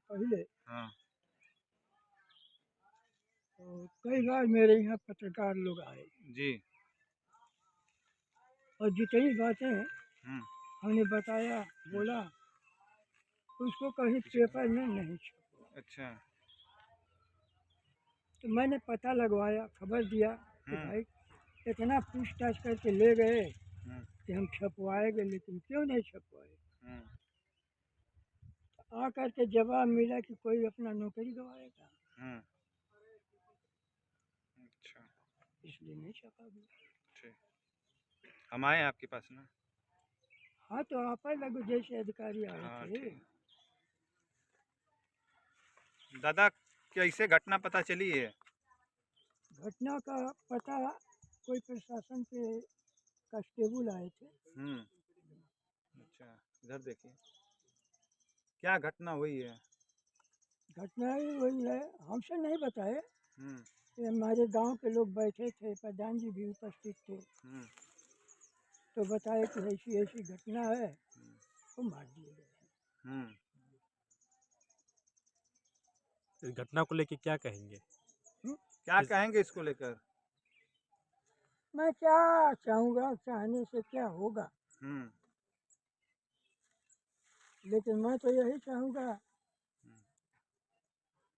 पहले हाँ। तो कई बार मेरे यहाँ पत्रकार लोग आए जी। और जितनी बातें हुँ। हमने बताया, हुँ। बोला, उसको कहीं पीछे पेपर करो। में नहीं छपवा। अच्छा। तो मैंने पता लगवाया, खबर दिया कि हुँ। भाई इतना पूछताछ करके ले गए हुँ। कि हम छपवाएंगे, लेकिन क्यों नहीं छपवाए। हुँ। आ करके जवाब मिला कि कोई अपना नौकरी गवाएगा, हुँ। अच्छा। इसलिए नहीं छपा दिया। ठीक। हम आएँ आपके पास ना? हाँ, तो आप लगो जैसे अधिकारी आए हाँ, थे। ठीक। दादा, कैसे घटना पता चली है? घटना का पता कोई प्रशासन के कांस्टेबल आए थे। हुँ। अच्छा, इधर देखिए। क्या घटना हुई है? घटना ही वही है, हमसे नहीं बताए। हुँ। ये हमारे गांव के लोग बैठे थे, प्रधान जी भी उपस्थित थे, हुँ। तो बताए कि ऐसी ऐसी घटना है, हुँ। वो मार दिए गए हैं। हुँ। इस घटना को लेके क्या कहेंगे? क्या इस कहेंगे इसको लेकर? मैं क्या चाहूँगा, चाहने से क्या होगा, हुँ। लेकिन मैं तो यही चाहूँगा हुँ।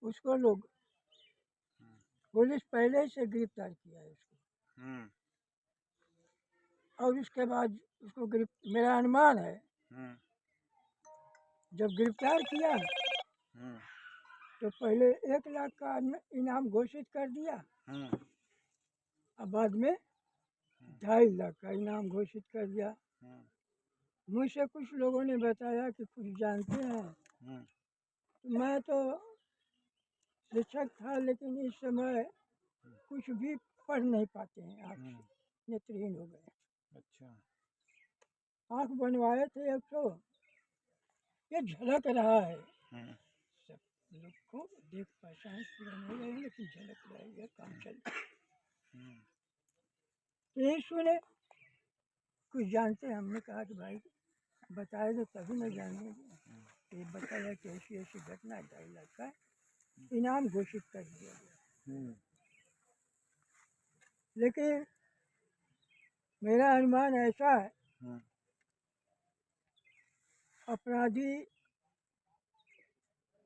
उसको लोग, हुँ। पुलिस पहले से गिरफ्तार किया है उसको, हुँ। और उसके बाद उसको मेरा अनुमान है हुँ। जब गिरफ्तार किया हुँ। तो पहले 1 लाख का इनाम घोषित कर दिया, हुँ। और बाद में 2.5 लाख का इनाम घोषित कर दिया। हुँ। मुझसे कुछ लोगों ने बताया कि कुछ जानते हैं। हुँ। मैं तो शिक्षक था, लेकिन इस समय कुछ भी पढ़ नहीं पाते हैं, आँख हुँ। से नेत्रहीन हो गए। अच्छा। आँख बनवाए थे एक तो, ये झलक रहा है, हुँ। सब लोग को देख पहचान पूरा नहीं रहे, लेकिन झलक रहा है, यह काम चल रहा है। हुँ। तो यही सुने, कुछ जानते हैं, हमने कहा कि भाई बताएंगे तभी न जानेंगे। ये बताया कि ऐसी ऐसी घटना, 2.5 लाख का इनाम घोषित कर दिया गया। हुँ। लेकिन मेरा अनुमान ऐसा है, हुँ। अपराधी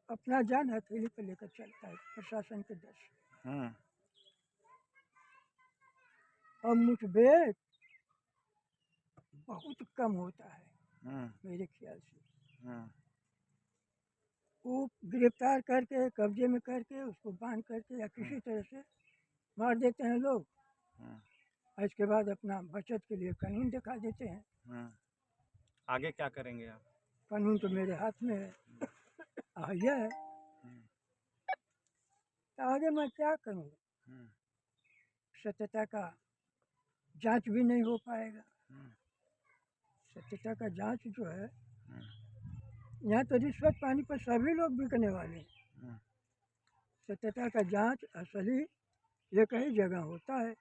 अपना जान हथेली पर लेकर चलता है प्रशासन के डर से। हुँ। और मुठभेड़ बहुत कम होता है हुँ। मेरे ख्याल से। हुँ। वो गिरफ्तार करके, कब्जे में करके, उसको बांध करके या किसी तरह से मार देते हैं लोग, हुँ। और इसके बाद अपना बचत के लिए कानून दिखा देते हैं। हुँ। आगे क्या करेंगे आप? कानून तो मेरे हाथ में है, यह है, हुँ। तो आगे मैं क्या करूँ। हुँ। सत्यता का जांच भी नहीं हो पाएगा। हुँ। सत्यता का जांच जो है, हुँ। यहाँ तो रिश्वत पानी पर सभी लोग बिकने वाले हैं। हुँ। सत्यता का जांच असली एक ही जगह होता है,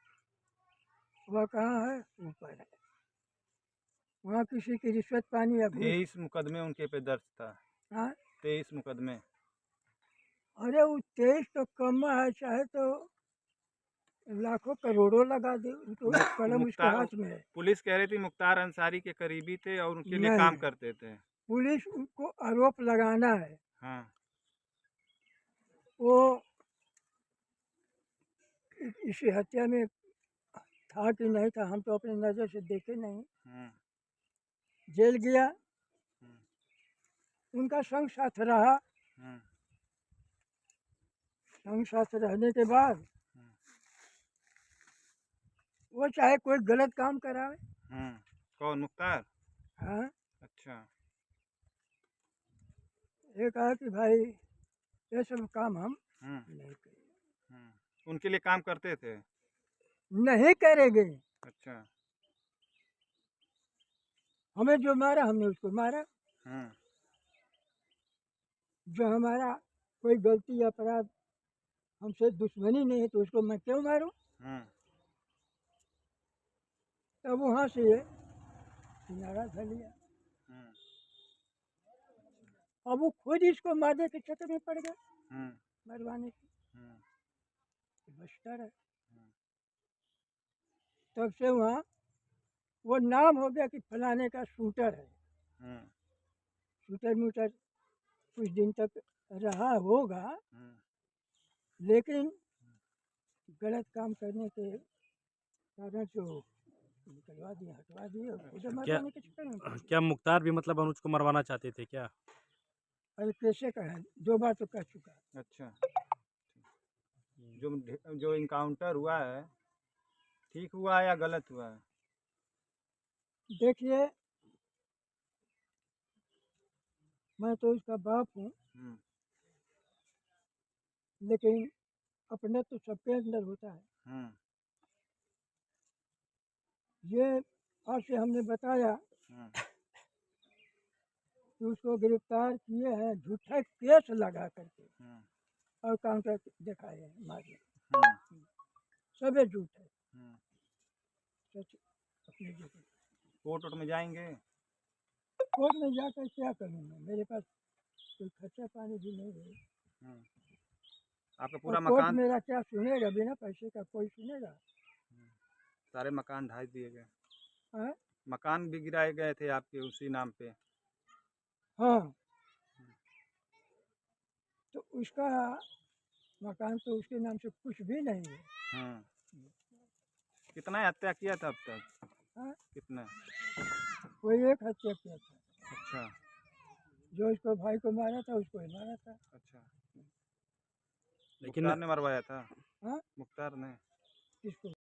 वह कहाँ है, ऊपर है। वहाँ किसी की रिश्वत पानी या घूस। 23 मुकदमे उनके पे दर्ज था। हाँ, 23 मुकदमे। अरे वो 23 तो कम है, चाहे तो लाखों करोड़ों लगा दे, तो कलम उसके मुख्तार हाथ में है। पुलिस कह रही थी मुख्तार अंसारी के करीबी थे और उनके लिए नहीं, काम करते थे। पुलिस को आरोप लगाना है, हाँ। वो इसी हत्या में था कि नहीं था, हम तो अपनी नज़र से देखे नहीं। हुँ। जेल गया, हुँ। उनका संग साथ रहा, हुँ। संग साथ रहने के बाद हुँ। वो चाहे कोई गलत काम करावे। हुँ। कौन मुख्तार? हाँ, अच्छा। ये कहा कि भाई ये सब काम हम हुँ। नहीं करेंगे, हुँ। उनके लिए काम करते थे। नहीं करेंगे। अच्छा। हमें जो मारा, हमने उसको मारा। हुँ। जो हमारा कोई गलती या अपराध, हमसे दुश्मनी नहीं है, तो उसको मैं क्यों मारूं। हुँ। तब वहाँ से ये किनारा धर लिया। हुँ। अब वो खुद इसको मारने के चक्कर में पड़ गया, मरवाने के। बस्तर है। तब से वहाँ वो नाम हो गया कि फलाने का शूटर है। शूटर मूटर कुछ दिन तक रहा होगा, लेकिन गलत काम करने के कारण से वो निकलवा दिए, हटवा दिए और खुद क्या मरवाने के चक्कर में पड़ गए। क्या मुख्तार भी मतलब अनुज को मरवाना चाहते थे क्या? अरे कैसे कहा, 2 बार तो कह चुका। अच्छा, जो इनकाउंटर हुआ है ठीक हुआ है या गलत हुआ है? देखिए, मैं तो इसका बाप हूँ, लेकिन अपने तो सबके अंदर होता है। ये आज से हमने बताया कि उसको गिरफ्तार किए हैं झूठा केस लगा करके और काउंटर दिखाए हैं मारे। सब झूठ है, सच अपनी जगह। कोर्ट में जाएंगे? कोर्ट में जाकर क्या करूँगा, मेरे पास कोई खर्चा पानी भी नहीं है। आपका और पूरा कोर्ट मकान, मेरा क्या सुनेगा, बिना पैसे का कोई सुनेगा? सारे मकान ढा दिए गए, हाँ मकान भी गिराए गए थे आपके उसी नाम पे। हाँ, तो उसका मकान तो उसके नाम से कुछ भी नहीं है। कितना हत्या किया था अब तक? हाँ, कितना? कोई एक हत्या किया था। अच्छा जो इसको भाई को मारा था उसको ही मारा था। अच्छा, लेकिन मुख्तार ने मरवाया था? हाँ, मुख्तार ने? किसको?